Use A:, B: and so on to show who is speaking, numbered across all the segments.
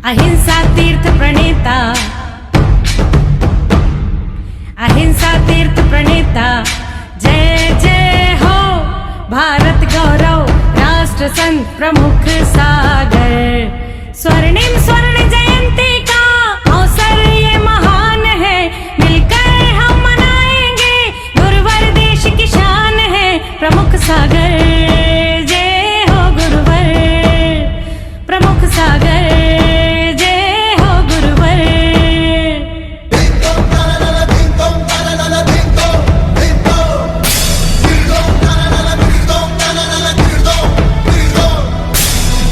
A: अहिंसा तीर्थ प्रणेता, अहिंसा तीर्थ प्रणेता, जय जय हो भारत गौरव राष्ट्र संत प्रमुख सागर। स्वर्णिम स्वर्ण जयंती का अवसर ये महान है, मिलकर हम मनाएंगे गुरुवर देश की शान है। प्रमुख सागर जय हो गुरुवर, प्रमुख सागर जय हो गुरुवर।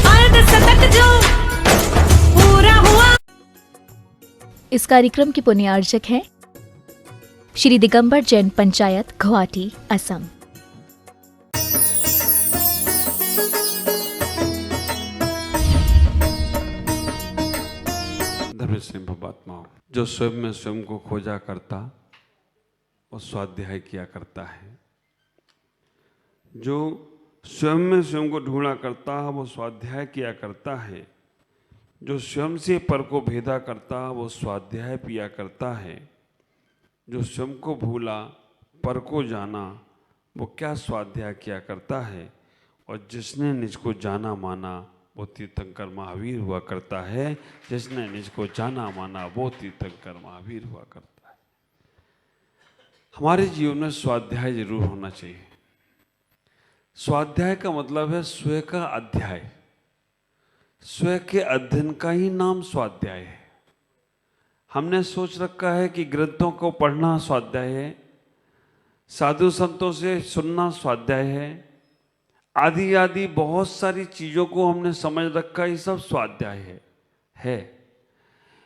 A: अर्धशतक जो पूरा हुआ।
B: इस कार्यक्रम के पुण्यार्चक हैं श्री दिगंबर जैन पंचायत, गुवाहाटी, असम।
C: धर्म से भवात्मा, जो स्वयं में स्वयं को खोजा करता वो स्वाध्याय किया करता है। जो स्वयं में स्वयं को ढूंढा करता वो स्वाध्याय किया करता है। जो स्वयं से पर को भेदा करता वो स्वाध्याय पिया करता है। जो स्वयं को भूला पर को जाना वो क्या स्वाध्याय किया करता है। और जिसने निज को जाना माना वो तीर्थंकर महावीर हुआ करता है। जिसने निज को जाना माना वो तीर्थंकर महावीर हुआ करता है। हमारे जीवन में स्वाध्याय जरूर होना चाहिए। स्वाध्याय का मतलब है स्वयं का अध्याय। स्वयं के अध्ययन का ही नाम स्वाध्याय है। हमने सोच रखा है कि ग्रंथों को पढ़ना स्वाध्याय है, साधु संतों से सुनना स्वाध्याय है, आदि आदि बहुत सारी चीज़ों को हमने समझ रखा, ये सब स्वाध्याय है।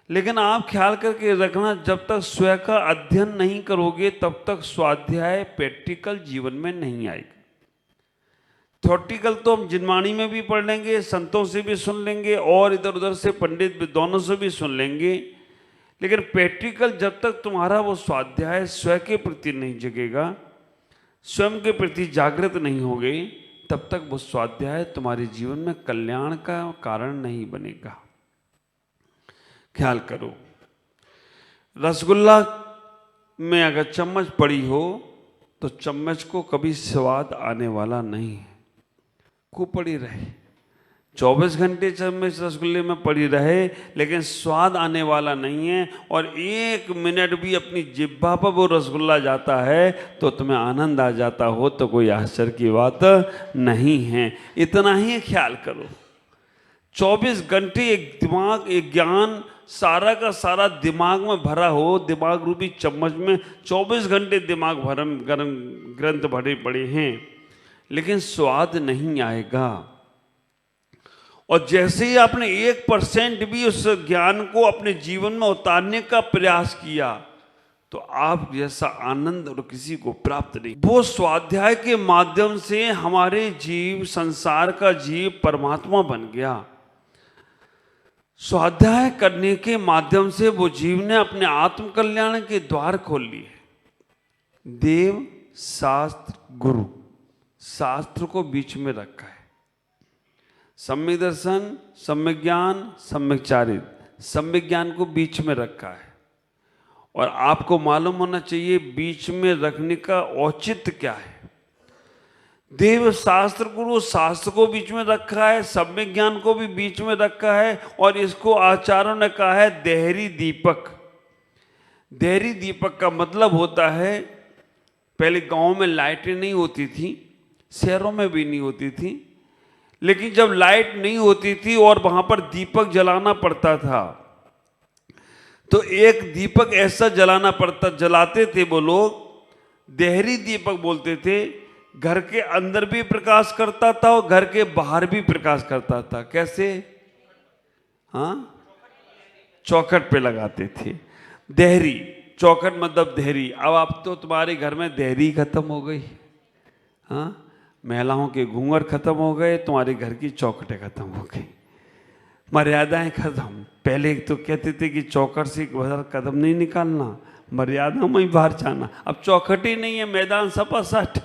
C: लेकिन आप ख्याल करके रखना, जब तक स्वयं का अध्ययन नहीं करोगे तब तक स्वाध्याय प्रैक्टिकल जीवन में नहीं आएगा। थ्योरेटिकल तो हम जिनवाणी में भी पढ़ लेंगे, संतों से भी सुन लेंगे और इधर उधर से पंडित विद्वानों से भी सुन लेंगे, लेकिन प्रैक्टिकल जब तक तुम्हारा वो स्वाध्याय स्वयं के प्रति नहीं जगेगा, स्वयं के प्रति जागृत नहीं होगे, तब तक वो स्वाध्याय तुम्हारे जीवन में कल्याण का कारण नहीं बनेगा। ख्याल करो, रसगुल्ला में अगर चम्मच पड़ी हो तो चम्मच को कभी स्वाद आने वाला नहीं है। खूब पड़ी रहे, 24 घंटे चम्मच रसगुल्ले में पड़ी रहे, लेकिन स्वाद आने वाला नहीं है। और 1 मिनट भी अपनी जिह्वा पर वो रसगुल्ला जाता है तो तुम्हें आनंद आ जाता हो तो कोई आश्चर्य की बात नहीं है। इतना ही ख्याल करो, 24 घंटे एक दिमाग, एक ज्ञान सारा का सारा दिमाग में भरा हो, दिमाग रूपी चम्मच में 24 घंटे दिमाग भरम गरम ग्रंथ भरे पड़े हैं, लेकिन स्वाद नहीं आएगा। और जैसे ही आपने 1% भी उस ज्ञान को अपने जीवन में उतारने का प्रयास किया तो आप जैसा आनंद और किसी को प्राप्त नहीं। वो स्वाध्याय के माध्यम से हमारे जीव, संसार का जीव परमात्मा बन गया। स्वाध्याय करने के माध्यम से वो जीव ने अपने आत्म कल्याण के द्वार खोल लिए। देव, शास्त्र, गुरु, शास्त्र को बीच में रखा है। सम्यक दर्शन, सम्यक ज्ञान, सम्यक चारित्र, सम्यक ज्ञान को बीच में रखा है। और आपको मालूम होना चाहिए बीच में रखने का औचित्य क्या है। देव, शास्त्र, गुरु, शास्त्र को बीच में रखा है, सम्यक ज्ञान को भी बीच में रखा है, और इसको आचार्यों ने कहा है देहरी दीपक। देहरी दीपक का मतलब होता है, पहले गांव में लाइटें नहीं होती थी, शहरों में भी नहीं होती थी, लेकिन जब लाइट नहीं होती थी और वहां पर दीपक जलाना पड़ता था तो एक दीपक ऐसा जलाते थे वो लोग, देहरी दीपक बोलते थे। घर के अंदर भी प्रकाश करता था और घर के बाहर भी प्रकाश करता था। कैसे? हाँ, चौखट पे लगाते थे। देहरी, चौखट मतलब देहरी। अब आप तो तुम्हारे घर में देहरी खत्म हो गई। हाँ, महिलाओं के घूंघट खत्म हो गए, तुम्हारे घर की चौखटें खत्म हो गई, मर्यादाएं खत्म। पहले तो कहते थे कि चौखट से कदम नहीं निकालना, मर्यादा में ही बाहर जाना। अब चौखट ही नहीं है, मैदान सपासट।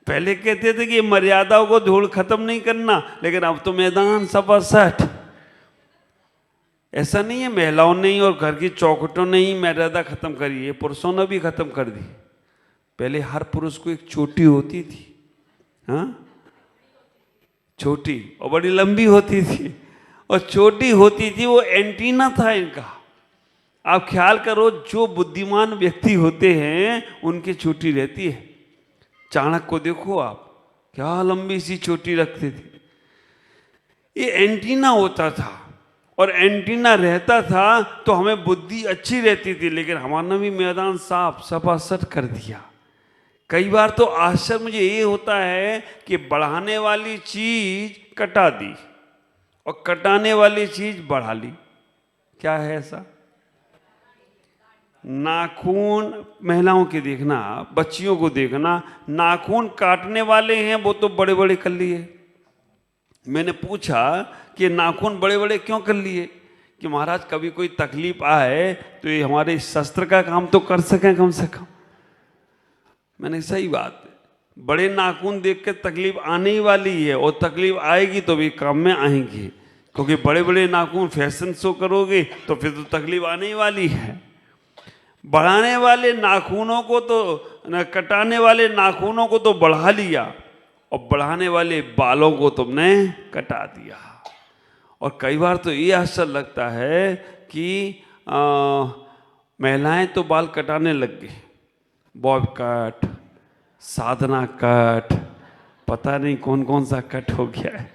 C: पहले कहते थे कि मर्यादाओं को धूल खत्म नहीं करना, लेकिन अब तो मैदान सपासट। ऐसा नहीं है महिलाओं ने ही और घर की चौखटों ने ही मर्यादा खत्म करी है, पुरुषों ने भी खत्म कर दी। पहले हर पुरुष को एक चोटी होती थी, हाँ, छोटी और बड़ी लंबी होती थी, और छोटी होती थी वो एंटीना था इनका। आप ख्याल करो, जो बुद्धिमान व्यक्ति होते हैं उनकी चोटी रहती है। चाणक्य को देखो आप, क्या लंबी सी चोटी रखते थे। ये एंटीना होता था, और एंटीना रहता था तो हमें बुद्धि अच्छी रहती थी। लेकिन हमारा भी मैदान साफ सपासट कर दिया। कई बार तो आश्चर्य मुझे ये होता है कि बढ़ाने वाली चीज कटा दी और कटाने वाली चीज बढ़ा ली। क्या है ऐसा? नाखून महिलाओं के देखना, बच्चियों को देखना, नाखून काटने वाले हैं वो तो बड़े बड़े कर लिए। मैंने पूछा कि नाखून बड़े बड़े क्यों कर लिए? कि महाराज कभी कोई तकलीफ आए तो ये हमारे शस्त्र का काम तो कर सकें कम से कम। मैंने सही बात है, बड़े नाखून देख के तकलीफ आने ही वाली है, और तकलीफ आएगी तो भी काम में आएंगी, क्योंकि बड़े बड़े नाखून फैशन शो करोगे तो फिर तो तकलीफ आने ही वाली है। बढ़ाने वाले नाखूनों को तो, कटाने वाले नाखूनों को तो बढ़ा लिया, और बढ़ाने वाले बालों को तुमने कटा दिया। और कई बार तो ये आश्चर्य लगता है कि महिलाएं तो बाल कटाने लग गई, बॉब कट, साधना कट, पता नहीं कौन कौन सा कट हो गया है।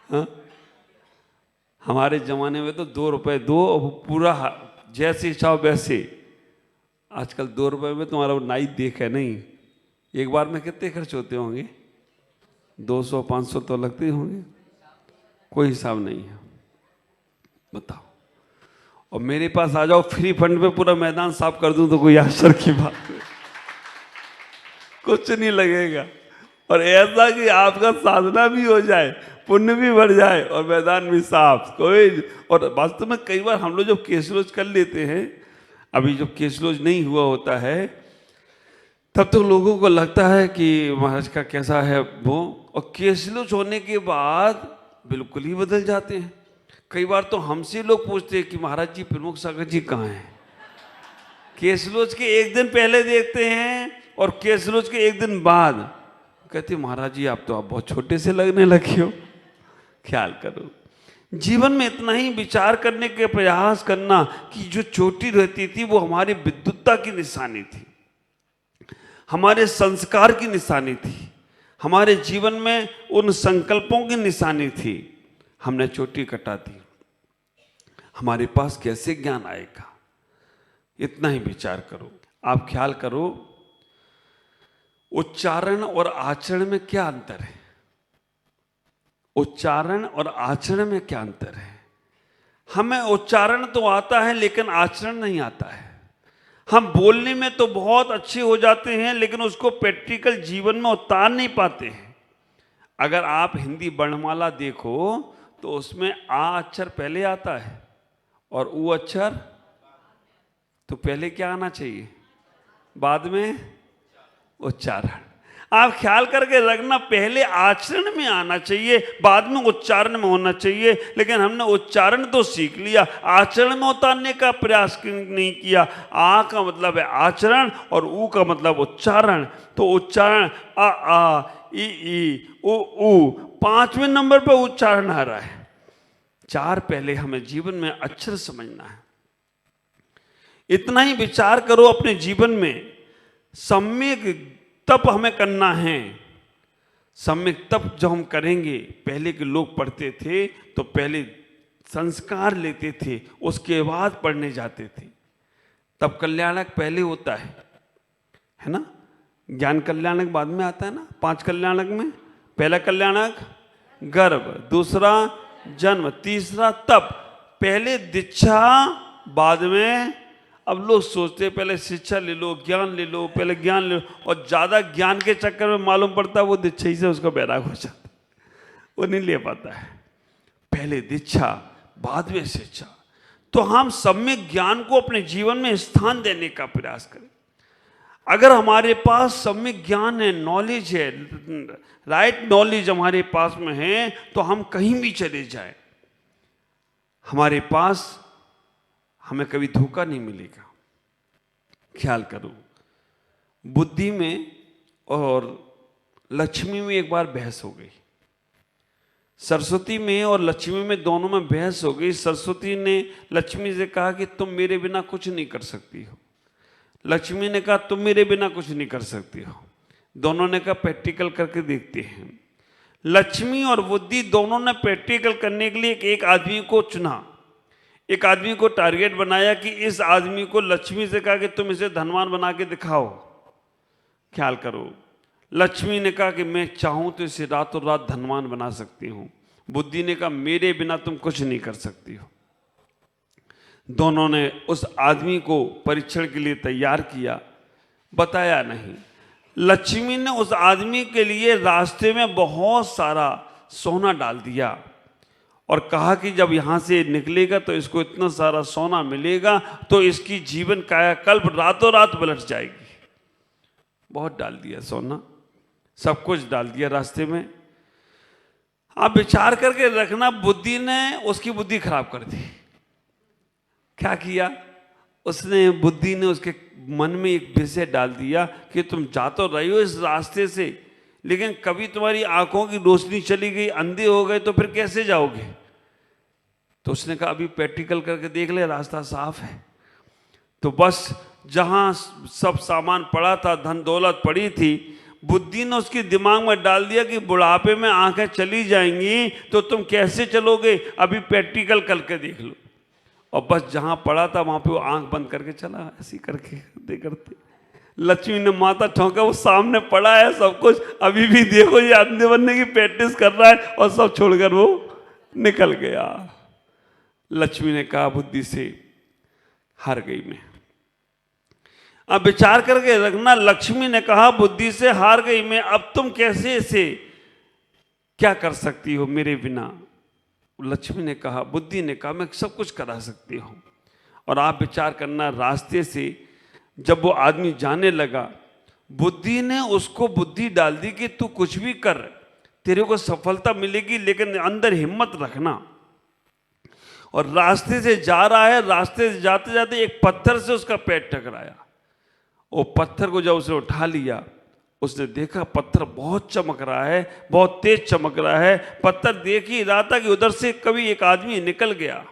C: हाँ? हमारे जमाने में तो 2 रुपए दो, पूरा जैसे चाहो वैसे। आजकल 2 रुपए में तुम्हारा नाई देख है नहीं। एक बार में कितने खर्च होते होंगे? 200-500 तो लगते होंगे, कोई हिसाब नहीं है। बताओ, और मेरे पास आ जाओ, फ्री फंड पे पूरा मैदान साफ कर दूं तो कोई आश्चर्य की बात नहीं, कुछ नहीं लगेगा। और ऐसा कि आपका साधना भी हो जाए, पुण्य भी बढ़ जाए और मैदान भी साफ, कोई। और वास्तव में कई बार हम लोग जब केसलोज कर लेते हैं, अभी जब केसलोज नहीं हुआ होता है तब तो लोगों को लगता है कि महाराज का कैसा है वो, और केसलोज होने के बाद बिल्कुल ही बदल जाते हैं। कई बार तो हमसे लोग पूछते हैं कि महाराज जी प्रमुख सागर जी कहाँ हैं? केसलोज के एक दिन पहले देखते हैं और केसलोज के एक दिन बाद कहते महाराज जी आप बहुत छोटे से लगने लगे हो। ख्याल करो, जीवन में इतना ही विचार करने के प्रयास करना कि जो चोटी रहती थी वो हमारी विद्वत्ता की निशानी थी, हमारे संस्कार की निशानी थी, हमारे जीवन में उन संकल्पों की निशानी थी। हमने चोटी कटा दी, हमारे पास कैसे ज्ञान आएगा? इतना ही विचार करो। आप ख्याल करो, उच्चारण और आचरण में क्या अंतर है? उच्चारण और आचरण में क्या अंतर है? हमें उच्चारण तो आता है लेकिन आचरण नहीं आता है। हम बोलने में तो बहुत अच्छे हो जाते हैं लेकिन उसको प्रैक्टिकल जीवन में उतार नहीं पाते हैं। अगर आप हिंदी वर्णमाला देखो तो उसमें आ अक्षर पहले आता है और ऊ अक्षर तो पहले क्या आना चाहिए? बाद में उच्चारण। आप ख्याल करके रखना, पहले आचरण में आना चाहिए, बाद में उच्चारण में होना चाहिए। लेकिन हमने उच्चारण तो सीख लिया, आचरण में उतारने का प्रयास नहीं किया। आ का मतलब है आचरण और ऊ का मतलब उच्चारण। तो उच्चारण आ आ, ई उ ऊ, 5वें नंबर पर उच्चारण आ रहा है। 4 पहले हमें जीवन में अक्षर समझना है। इतना ही विचार करो अपने जीवन में। सम्यक तप हमें करना है। सम्यक तप जो हम करेंगे, पहले के लोग पढ़ते थे तो पहले संस्कार लेते थे, उसके बाद पढ़ने जाते थे। तब कल्याणक पहले होता है ना? ज्ञान कल्याणक बाद में आता है ना। 5 कल्याणक में पहला कल्याणक गर्भ, दूसरा जन्म, तीसरा तप। पहले दीक्षा, बाद में। अब लोग सोचते हैं पहले शिक्षा ले लो, ज्ञान ले लो, पहले ज्ञान ले लो, और ज़्यादा ज्ञान के चक्कर में मालूम पड़ता है वो दीक्षा ही से उसका बैराग हो जाता है, वो नहीं ले पाता है। पहले दीक्षा, बाद में शिक्षा। तो हम सम्यक ज्ञान को अपने जीवन में स्थान देने का प्रयास करें। अगर हमारे पास सम्यक ज्ञान है, नॉलेज है, राइट नॉलेज हमारे पास में है, तो हम कहीं भी चले जाएं, हमारे पास हमें कभी धोखा नहीं मिलेगा। ख्याल करो, बुद्धि में और लक्ष्मी में एक बार बहस हो गई। सरस्वती में और लक्ष्मी में, दोनों में बहस हो गई। सरस्वती ने लक्ष्मी से कहा कि तुम मेरे बिना कुछ नहीं कर सकती हो। लक्ष्मी ने कहा तुम मेरे बिना कुछ नहीं कर सकती हो। दोनों ने कहा प्रैक्टिकल करके देखते हैं। लक्ष्मी और बुद्धि दोनों ने प्रैक्टिकल करने के लिए एक आदमी को चुना, एक आदमी को टारगेट बनाया कि इस आदमी को, लक्ष्मी से कहा कि तुम इसे धनवान बना के दिखाओ। ख्याल करो, लक्ष्मी ने कहा कि मैं चाहूं तो इसे रातों रात धनवान बना सकती हूं। बुद्धि ने कहा मेरे बिना तुम कुछ नहीं कर सकती हो। दोनों ने उस आदमी को परीक्षण के लिए तैयार किया, बताया नहीं। लक्ष्मी ने उस आदमी के लिए रास्ते में बहुत सारा सोना डाल दिया और कहा कि जब यहाँ से निकलेगा तो इसको इतना सारा सोना मिलेगा तो इसकी जीवन कायाकल्प रातों रात पलट जाएगी। बहुत डाल दिया सोना, सब कुछ डाल दिया रास्ते में। आप विचार करके रखना, बुद्धि ने उसकी बुद्धि खराब कर दी। क्या किया उसने? बुद्धि ने उसके मन में एक विषय डाल दिया कि तुम जा तो रही हो इस रास्ते से, लेकिन कभी तुम्हारी आंखों की रोशनी चली गई, अंधे हो गए तो फिर कैसे जाओगे? तो उसने कहा अभी प्रैक्टिकल करके देख ले, रास्ता साफ है। तो बस जहां सब सामान पड़ा था, धन दौलत पड़ी थी, बुद्धि ने उसके दिमाग में डाल दिया कि बुढ़ापे में आंखें चली जाएंगी तो तुम कैसे चलोगे, अभी प्रैक्टिकल करके देख लो। और बस जहां पड़ा था वहां पे वो आंख बंद करके चला, ऐसी करके दे करते। लक्ष्मी ने माथा ठोंका, वो सामने पड़ा है सब कुछ, अभी भी देखो ये अंधे बनने की प्रैक्टिस कर रहा है, और सब छोड़कर वो निकल गया। लक्ष्मी ने कहा बुद्धि से हार गई मैं। अब विचार करके रखना, लक्ष्मी ने कहा बुद्धि से हार गई मैं, अब तुम कैसे इसे क्या कर सकती हो मेरे बिना? लक्ष्मी ने कहा, बुद्धि ने कहा मैं सब कुछ करा सकती हूं। और आप विचार करना, रास्ते से जब वो आदमी जाने लगा, बुद्धि ने उसको बुद्धि डाल दी कि तू कुछ भी कर, तेरे को सफलता मिलेगी, लेकिन अंदर हिम्मत रखना। और रास्ते से जा रहा है, रास्ते से जाते जाते एक पत्थर से उसका पैर टकराया। वो पत्थर को जब उसने उठा लिया, उसने देखा पत्थर बहुत चमक रहा है, बहुत तेज चमक रहा है। पत्थर देख ही रहा था कि उधर से कभी एक आदमी निकल गया।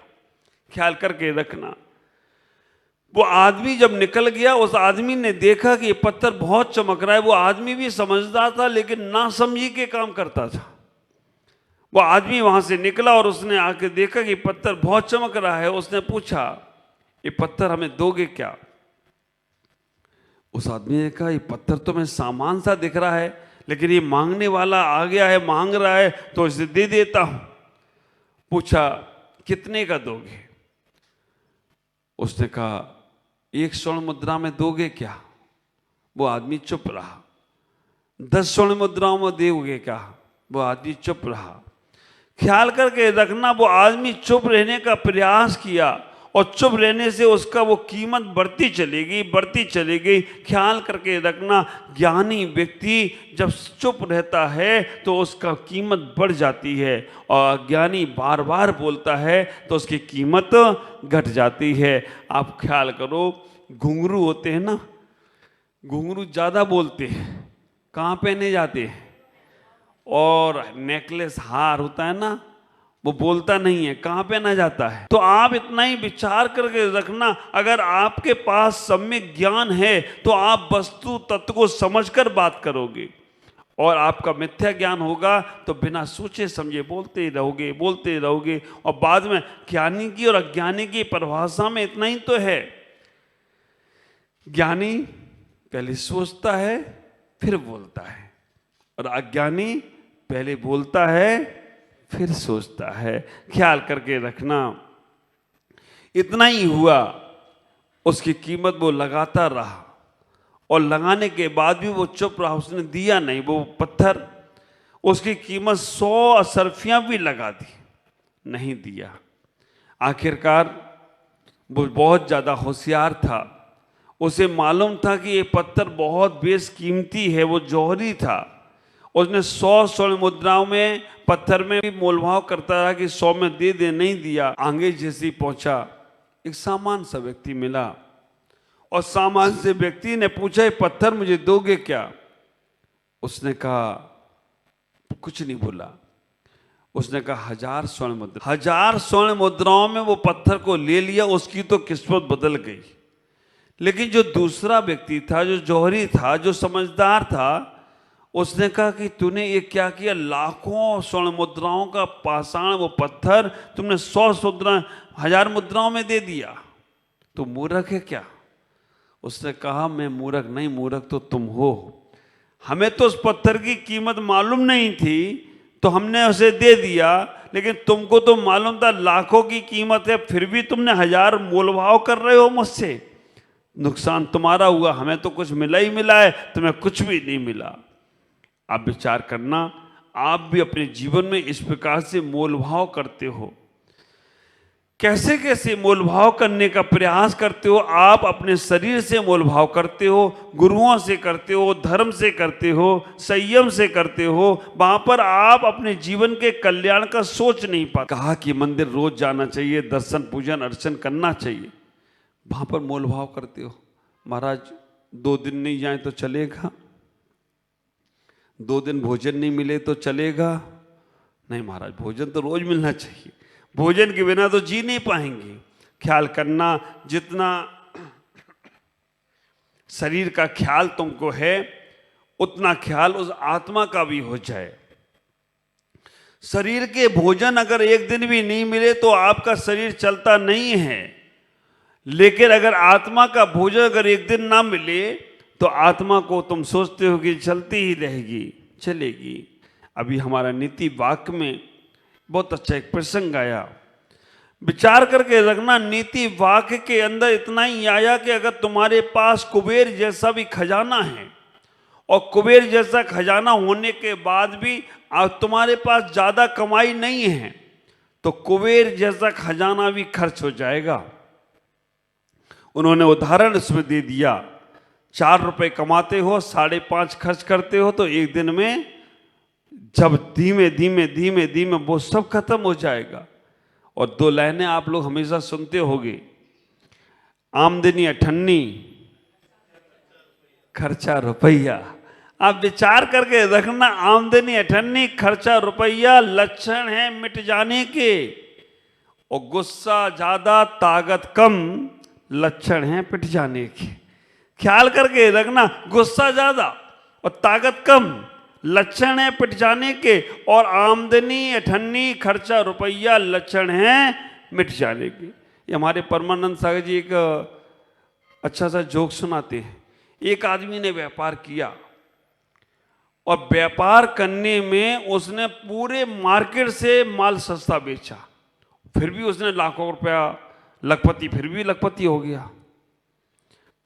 C: ख्याल करके रखना, वो आदमी जब निकल गया, उस आदमी ने देखा कि ये पत्थर बहुत चमक रहा है। वो आदमी भी समझदार था, लेकिन ना समझी के काम करता था। वो आदमी वहां से निकला और उसने आके देखा कि पत्थर बहुत चमक रहा है। उसने पूछा ये पत्थर हमें दोगे क्या? उस आदमी ने कहा ये पत्थर तो मैं सामान सा दिख रहा है, लेकिन ये मांगने वाला आ गया है, मांग रहा है, तो इसे दे देता हूं। पूछा कितने का दोगे? उसने कहा 1 स्वर्ण मुद्रा में दोगे क्या? वो आदमी चुप रहा। 10 स्वर्ण मुद्राओं में दोगे क्या? वो आदमी चुप रहा। ख्याल करके रखना, वो आदमी चुप रहने का प्रयास किया और चुप रहने से उसका वो कीमत बढ़ती चलेगी, बढ़ती चलेगी। ख्याल करके रखना, ज्ञानी व्यक्ति जब चुप रहता है तो उसका कीमत बढ़ जाती है, और ज्ञानी बार बार बोलता है तो उसकी कीमत घट जाती है। आप ख्याल करो, घुंघरू होते हैं ना, घुंघरू ज़्यादा बोलते हैं, कहाँ पहने जाते हैं? और नेकलेस हार होता है ना, वो बोलता नहीं है, कहाँ पहना जाता है? तो आप इतना ही विचार करके रखना, अगर आपके पास सम्यक ज्ञान है तो आप वस्तु तत्व को समझकर बात करोगे, और आपका मिथ्या ज्ञान होगा तो बिना सोचे समझे बोलते रहोगे, बोलते रहोगे। और बाद में ज्ञानी की और अज्ञानी की परिभाषा में इतना ही तो है, ज्ञानी पहले सोचता है फिर बोलता है, और अज्ञानी पहले बोलता है फिर सोचता है। ख्याल करके रखना, इतना ही हुआ, उसकी कीमत वो लगाता रहा, और लगाने के बाद भी वो चुप रहा, उसने दिया नहीं। वो पत्थर, उसकी कीमत 100 असरफियां भी लगा दी, नहीं दिया। आखिरकार वो बहुत ज़्यादा होशियार था, उसे मालूम था कि ये पत्थर बहुत बेशकीमती है, वो जौहरी था। उसने 100 स्वर्ण मुद्राओं में पत्थर में भी मोलभाव करता रहा कि 100 में दे दे, नहीं दिया। आगे जैसे ही पहुंचा एक सामान्य सा व्यक्ति मिला और सामान्य से व्यक्ति ने पूछा, ये पत्थर मुझे दोगे क्या? उसने कहा, कुछ नहीं बोला। उसने कहा 1000 स्वर्ण मुद्रा। 1000 स्वर्ण मुद्राओं में वो पत्थर को ले लिया। उसकी तो किस्मत बदल गई। लेकिन जो दूसरा व्यक्ति था, जो जौहरी था, जो समझदार था, उसने कहा कि तूने ये क्या किया? लाखों स्वर्ण मुद्राओं का पाषाण, वो पत्थर तुमने 1000 मुद्राओं में दे दिया। तो मूर्ख है क्या? उसने कहा, मैं मूर्ख नहीं, मूर्ख तो तुम हो। हमें तो उस पत्थर की कीमत मालूम नहीं थी तो हमने उसे दे दिया, लेकिन तुमको तो मालूम था लाखों की कीमत है, फिर भी तुमने 1000 मोलभाव कर रहे हो मुझसे। नुकसान तुम्हारा हुआ, हमें तो कुछ मिला ही मिला है, तुम्हें कुछ भी नहीं मिला। आप विचार करना, आप भी अपने जीवन में इस प्रकार से मोलभाव करते हो। कैसे कैसे मोलभाव करने का प्रयास करते हो? आप अपने शरीर से मोलभाव करते हो, गुरुओं से करते हो, धर्म से करते हो, संयम से करते हो। वहां पर आप अपने जीवन के कल्याण का सोच नहीं पाते। कहा कि मंदिर रोज जाना चाहिए, दर्शन पूजन अर्चन करना चाहिए, वहां पर मोलभाव करते हो। महाराज 2 दिन नहीं जाए तो चलेगा, 2 दिन भोजन नहीं मिले तो चलेगा? नहीं महाराज, भोजन तो रोज मिलना चाहिए, भोजन के बिना तो जी नहीं पाएंगे। ख्याल करना, जितना शरीर का ख्याल तुमको है उतना ख्याल उस आत्मा का भी हो जाए। शरीर के भोजन अगर एक दिन भी नहीं मिले तो आपका शरीर चलता नहीं है, लेकिन अगर आत्मा का भोजन अगर एक दिन ना मिले तो आत्मा को तुम सोचते हो कि चलती ही रहेगी, चलेगी। अभी हमारा नीति वाक्य में बहुत अच्छा एक प्रसंग आया, विचार करके रखना। नीति वाक्य के अंदर इतना ही आया कि अगर तुम्हारे पास कुबेर जैसा भी खजाना है और कुबेर जैसा खजाना होने के बाद भी तुम्हारे पास ज़्यादा कमाई नहीं है तो कुबेर जैसा खजाना भी खर्च हो जाएगा। उन्होंने उदाहरण इसमें दे दिया, 4 रुपए कमाते हो, 5.5 खर्च करते हो तो एक दिन में जब धीमे धीमे धीमे धीमे वो सब खत्म हो जाएगा। और 2 लाइनें आप लोग हमेशा सुनते होंगे, आमदनी 98, खर्चा रुपया। आप विचार करके रखना, आमदनी 98, खर्चा रुपया लक्षण है मिट जाने के। और गुस्सा ज्यादा ताकत कम लक्षण है पिट जाने के। ख्याल करके रखना, गुस्सा ज्यादा और ताकत कम लक्षण है पिट जाने के, और आमदनी 98, खर्चा रुपया लक्षण है मिट जाने के। ये हमारे परमानंद सागर जी एक अच्छा सा जोक सुनाते हैं। एक आदमी ने व्यापार किया और व्यापार करने में उसने पूरे मार्केट से माल सस्ता बेचा, फिर भी उसने लाखों रुपया लखपति, फिर भी लखपति हो गया।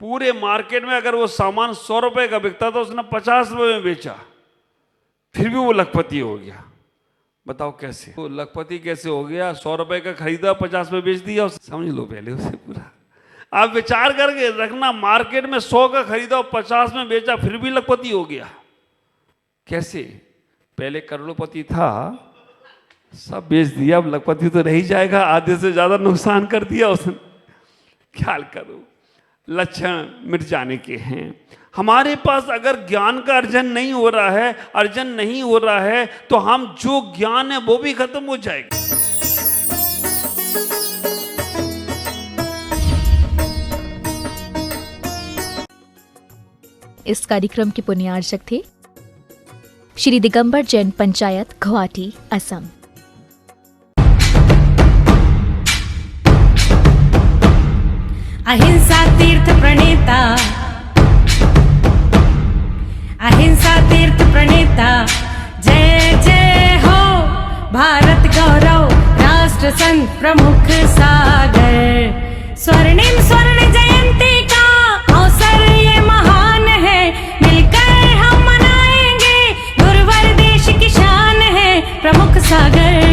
C: पूरे मार्केट में अगर वो सामान 100 रुपए का बिकता था, उसने 50 रुपए में बेचा, फिर भी वो लखपति हो गया। बताओ कैसे? वो लखपति कैसे हो गया? 100 रुपए का खरीदा, 50 में बेच दिया, समझ लो पहले उसे पूरा। आप विचार करके रखना, मार्केट में 100 का खरीदा और 50 में बेचा, फिर भी लखपति हो गया। कैसे? पहले करोड़पति था, सब बेच दिया, अब लखपति तो रह ही जाएगा, आधे से ज्यादा नुकसान कर दिया उसने। ख्याल करो, लक्षण मिट जाने के हैं। हमारे पास अगर ज्ञान का अर्जन नहीं हो रहा है तो हम जो ज्ञान है वो भी खत्म हो जाएगा।
B: इस कार्यक्रम के पुण्यार्चक थे श्री दिगंबर जैन पंचायत, गुवाहाटी, असम।
A: अहिंसा तीर्थ प्रणेता, अहिंसा तीर्थ प्रणेता, जय जय हो भारत गौरव, राष्ट्र संत प्रमुख सागर। स्वर्णिम स्वर्ण जयंती का अवसर ये महान है, मिलकर हम मनाएंगे, गुरुवर देश की शान है प्रमुख सागर।